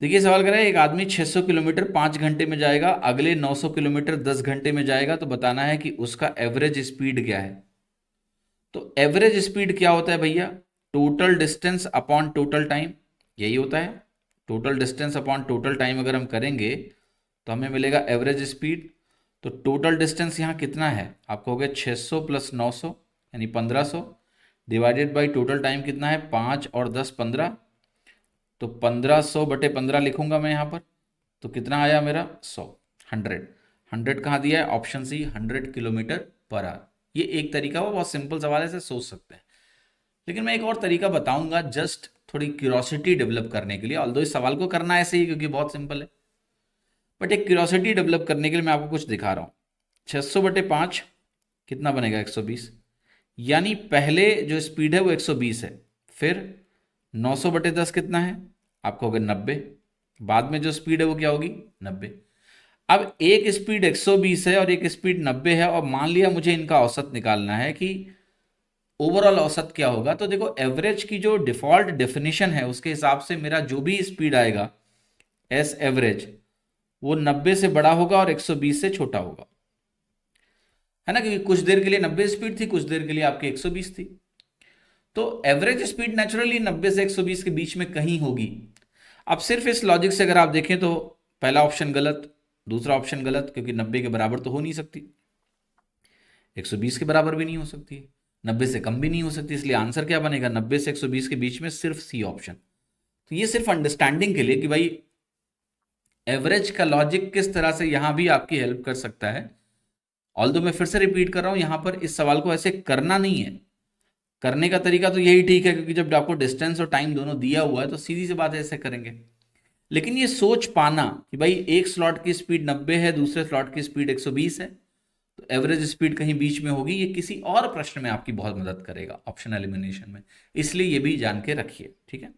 देखिए सवाल कर रहा है एक आदमी 600 किलोमीटर 5 घंटे में जाएगा, अगले 900 किलोमीटर 10 घंटे में जाएगा, तो बताना है कि उसका एवरेज स्पीड क्या है। तो एवरेज स्पीड क्या होता है भैया? Total distance upon total time, यही होता है। Total distance upon total time अगर हम करेंगे तो हमें मिलेगा एवरेज स्पीड। तो टोटल डिस्टेंस यहाँ कितना है? आपको हो गया 600 प्लस 900 यानी 1500, डिवाइडेड बाई टोटल टाइम कितना है? 5 और 10 15। तो 1500/15 लिखूंगा मैं यहाँ पर। तो कितना आया मेरा? 100। 100। 100 कहाँ दिया है? Option C 100 kilometre per hour. ये एक तरीका हुआ, बहुत सिंपल सवाल है, ऐसे सोच सकते हैं। लेकिन मैं एक और तरीका बताऊंगा, जस्ट थोड़ी क्यूरोसिटी डेवलप करने के लिए। ऑल्दो इस सवाल को करना ऐसे ही क्योंकि बहुत सिंपल है, बट एक क्यूरोसिटी डेवलप करने के लिए मैं आपको कुछ दिखा रहा हूँ। 600/5 कितना बनेगा? 120। यानी पहले जो स्पीड है वो 120 है। फिर 900/10 कितना है? आपको हो गया 90। बाद में जो स्पीड है वो क्या होगी? 90। अब एक स्पीड 120 है और एक स्पीड 90 है, और मान लिया मुझे इनका औसत निकालना है कि ओवरऑल औसत क्या होगा। तो देखो एवरेज की जो डिफॉल्ट डेफिनेशन है उसके हिसाब से मेरा जो भी स्पीड आएगा एस एवरेज, वो 90 से बड़ा होगा और 120 से छोटा होगा, है ना? क्योंकि कुछ देर के लिए 90 स्पीड थी, कुछ देर के लिए आपकी 120 थी। तो एवरेज स्पीड नेचुरली 90 से 120 के बीच में कहीं होगी। अब सिर्फ इस लॉजिक से अगर आप देखें तो पहला ऑप्शन गलत, दूसरा ऑप्शन गलत, क्योंकि 90 के बराबर तो हो नहीं सकती, 120 के बराबर भी नहीं हो सकती, 90 से कम भी नहीं हो सकती। इसलिए आंसर क्या बनेगा? 90 से 120 के बीच में सिर्फ सी ऑप्शन। तो ये सिर्फ अंडरस्टैंडिंग के लिए कि भाई एवरेज का लॉजिक किस तरह से यहां भी आपकी हेल्प कर सकता है। ऑल्दो मैं फिर से रिपीट कर रहा हूं, यहां पर इस सवाल को ऐसे करना नहीं है। करने का तरीका तो यही ठीक है, क्योंकि जब आपको डिस्टेंस और टाइम दोनों दिया हुआ है तो सीधी सी बात है, ऐसे करेंगे। लेकिन ये सोच पाना कि भाई एक स्लॉट की स्पीड 90 है, दूसरे स्लॉट की स्पीड 120 है, तो एवरेज स्पीड कहीं बीच में होगी, ये किसी और प्रश्न में आपकी बहुत मदद करेगा, ऑप्शन एलिमिनेशन में। इसलिए ये भी जान के रखिए, ठीक है।